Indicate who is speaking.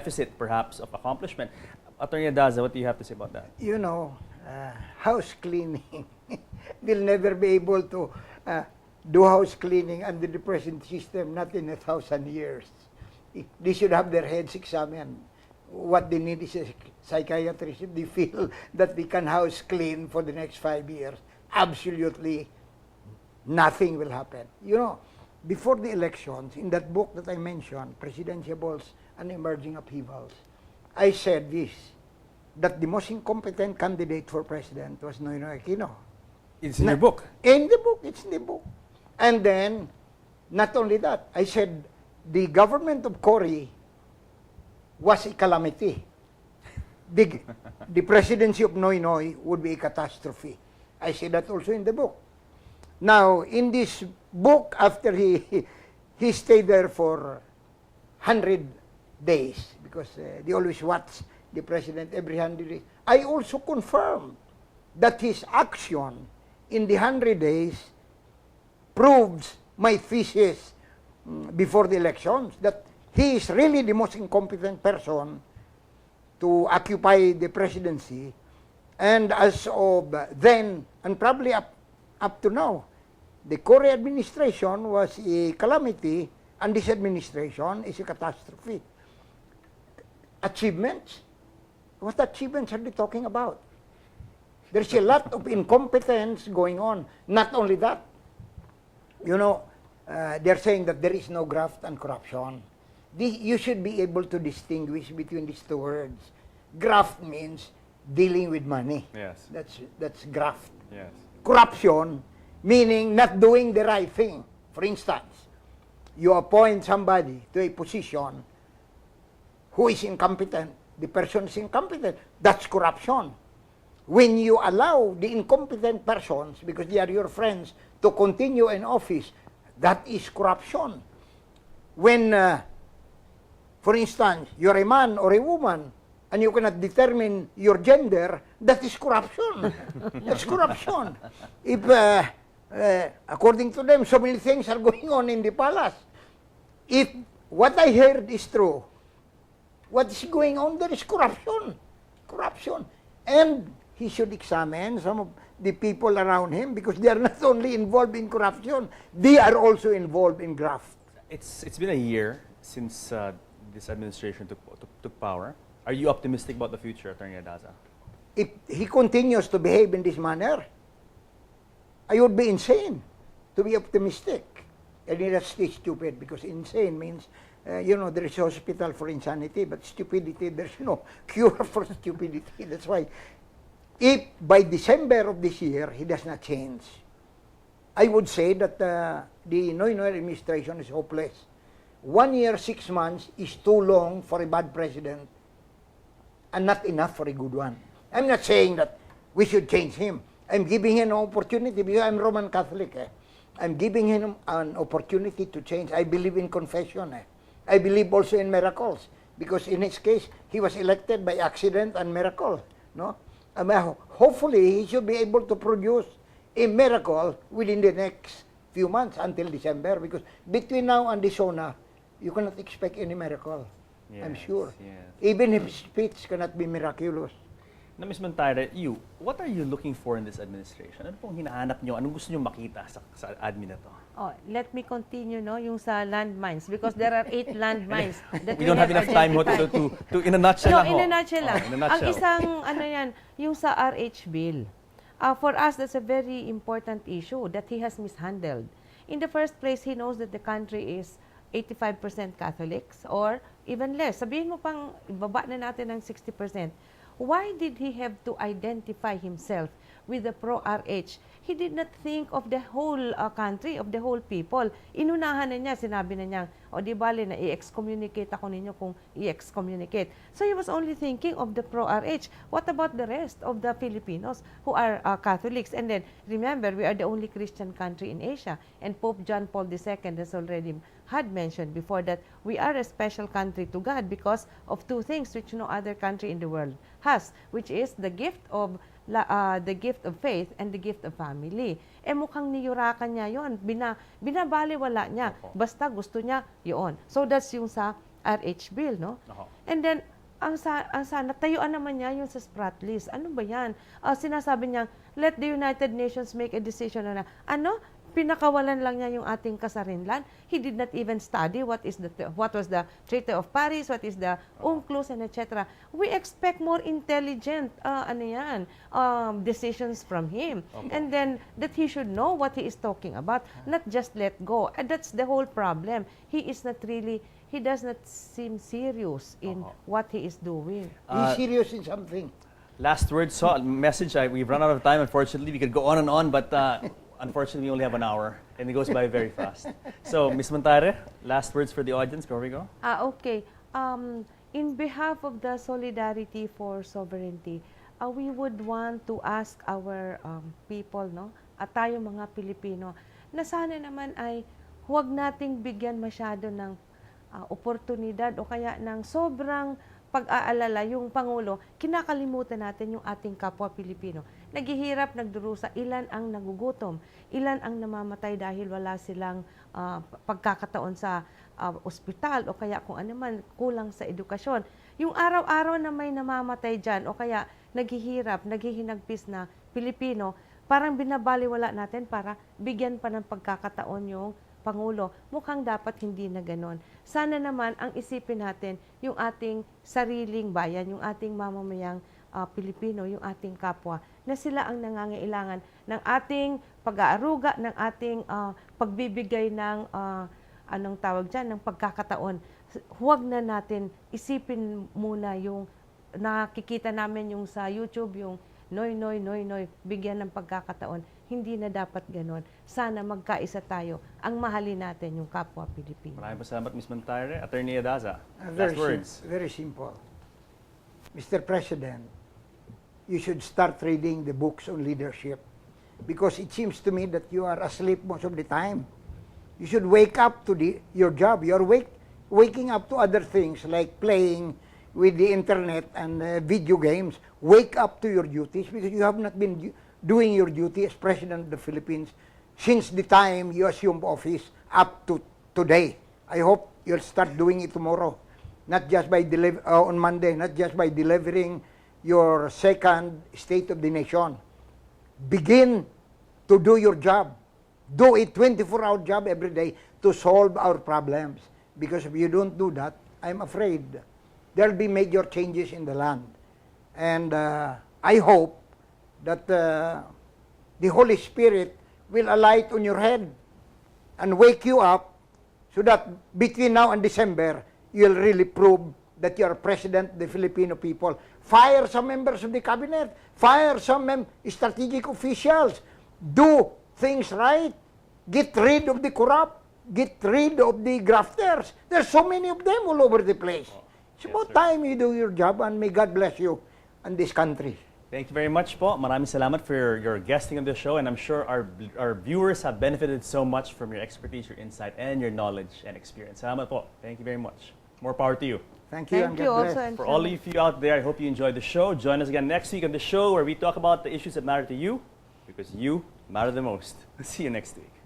Speaker 1: deficit, perhaps, of accomplishment. Attorney Daza, what do you have to say about that?
Speaker 2: You know, house cleaning will never be able to do house cleaning under the present system, not in 1,000 years. They should have their heads examined. What they need is a psychiatrist. If they feel that they can house clean for the next 5 years, absolutely nothing will happen. You know, before the elections, in that book that I mentioned, Presidentiables and Emerging Upheavals, I said this, that the most incompetent candidate for president was Noynoy Aquino.
Speaker 1: It's in your book.
Speaker 2: In the book, it's in the book. And then, not only that, I said the government of Cory was a calamity. The presidency of Noynoy would be a catastrophe. I said that also in the book. Now, in this book, after he stayed there for 100 days, because they always watch the president every 100 days, I also confirmed that his action in the 100 days proves my thesis before the elections, that he is really the most incompetent person to occupy the presidency. And as of then, and probably up to now, the Cory administration was a calamity, and this administration is a catastrophe. Achievements? What achievements are they talking about? There's a lot of incompetence going on. Not only that, you know, they're saying that there is no graft and corruption. You should be able to distinguish between these two words. Graft means dealing with money.
Speaker 1: Yes.
Speaker 2: That's graft.
Speaker 1: Yes.
Speaker 2: Corruption, meaning not doing the right thing. For instance, you appoint somebody to a position who is incompetent. The person is incompetent. That's corruption. When you allow the incompetent persons, because they are your friends, to continue in office, that is corruption. When, for instance, you're a man or a woman, and you cannot determine your gender, that is corruption. That's corruption. If, according to them, so many things are going on in the palace. If what I heard is true, what is going on there is corruption. Corruption. And he should examine some of the people around him, because they are not only involved in corruption, they are also involved in graft.
Speaker 1: It's been a year since this administration took power. Are you optimistic about the future, Attorney Daza?
Speaker 2: If he continues to behave in this manner, I would be insane to be optimistic. And that's stupid, because insane means, you know, there is a hospital for insanity, but stupidity, there's no cure for stupidity. That's why, if by December of this year, he does not change, I would say that the Noynoy administration is hopeless. 1 year, 6 months is too long for a bad president, and not enough for a good one. I'm not saying that we should change him. I'm giving him an opportunity, because I'm Roman Catholic. I'm giving him an opportunity to change. I believe in confession. I believe also in miracles, because in his case, he was elected by accident and miracle. No? Hopefully, he should be able to produce a miracle within the next few months until December, because between now and December, you cannot expect any miracle. Yes, I'm sure. Yes. Even if speech cannot be miraculous.
Speaker 1: Na Ms. Montayre, what are you looking for in this administration? Ano pong hinahanap nyo? Anong gusto nyo makita sa admin na to?
Speaker 3: Oh, let me continue, no, yung sa landmines, because there are 8 landmines that
Speaker 1: we don't have enough time to in a nutshell lang.
Speaker 3: No, in a nutshell lang.
Speaker 1: In a nutshell.
Speaker 3: Ang isang, ano yan, yung sa RH bill. For us, that's a very important issue that he has mishandled. In the first place, he knows that the country is 85% Catholics or even less. Sabihin mo pang, baba na natin ng 60%. Why did he have to identify himself with the pro-RH? He did not think of the whole country, of the whole people. Inunahan na niya, sinabi na niya, o di bale na i-excommunicate ako ninyo kung i-excommunicate. So he was only thinking of the pro-RH. What about the rest of the Filipinos who are Catholics? And then, remember, we are the only Christian country in Asia. And Pope John Paul II has already had mentioned before that we are a special country to God because of 2 things which no other country in the world has, which is the gift of faith and the gift of family. Eh mukhang niyurakan niya yon, binabaliwala niya, basta gusto niya yon. So that's yung sa RH bill, no? And then, ang sana, tayuan naman niya yung sa sprat list. Ano ba yan? Sinasabi niya, let the United Nations make a decision na, pinakawalan lang niya yung ating kasarinlan. He did not even study what was the Treaty of Paris, what is the UNCLOS, and etc. We expect more intelligent decisions from him. And then that he should know what he is talking about, not just let go. And that's the whole problem. He does not seem serious in what he is doing.
Speaker 2: He's serious in something.
Speaker 1: Last word, so message. We've run out of time, unfortunately. We could go on and on, but unfortunately, we only have an hour, and it goes by very fast. So, Ms. Montare, last words for the audience. Before we go.
Speaker 3: Okay. In behalf of the Solidarity for Sovereignty, we would want to ask our people, no, at tayo mga Pilipino, na sana naman ay huwag nating bigyan masyado ng oportunidad o kaya ng sobrang pag-aalala yung Pangulo, kinakalimutan natin yung ating kapwa Pilipino. Naghihirap, nagdurusa, ilan ang nagugutom, ilan ang namamatay dahil wala silang pagkakataon sa ospital o kaya kung ano man, kulang sa edukasyon. Yung araw-araw na may namamatay dyan o kaya naghihirap, naghihinagpis na Pilipino, parang binabaliwala natin para bigyan pa ng pagkakataon yung Pangulo. Mukhang dapat hindi na ganon. Sana naman ang isipin natin yung ating sariling bayan, yung ating mamamayang Pilipino, yung ating kapwa, na sila ang nangangailangan ng ating pag-aaruga, ng ating pagbibigay ng, anong tawag dyan, ng pagkakataon. Huwag na natin isipin muna yung nakikita namin yung sa YouTube, yung noy, bigyan ng pagkakataon. Hindi na dapat ganon. Sana magkaisa tayo. Ang mahalin natin yung kapwa Pilipino.
Speaker 1: Maraming salamat, Ms. Montare. Attorney Adaza,
Speaker 2: Very
Speaker 1: last words.
Speaker 2: Very simple. Mr. President, you should start reading the books on leadership because it seems to me that you are asleep most of the time. You should wake up to your job. You are waking up to other things like playing with the internet and video games. Wake up to your duties because you have not been doing your duty as President of the Philippines since the time you assumed office up to today. I hope you'll start doing it tomorrow, not just by on Monday, not just by delivering your second State of the Nation. Begin to do your job. Do a 24-hour job every day to solve our problems. Because if you don't do that, I'm afraid there'll be major changes in the land. And I hope that the Holy Spirit will alight on your head and wake you up so that between now and December, you'll really prove that you are President of the Filipino people. Fire some members of the cabinet. Fire some strategic officials. Do things right. Get rid of the corrupt. Get rid of the grafters. There's so many of them all over the place. It's about time you do your job, and may God bless you and this country.
Speaker 1: Thank you very much po. Maraming salamat for your guesting on the show, and I'm sure our viewers have benefited so much from your expertise, your insight, and your knowledge and experience. Salamat po. Thank you very much. More power to you.
Speaker 2: Thank you.
Speaker 3: Thank you also. And
Speaker 1: For all of you out there, I hope you enjoyed the show. Join us again next week on the show where we talk about the issues that matter to you because you matter the most. See you next week.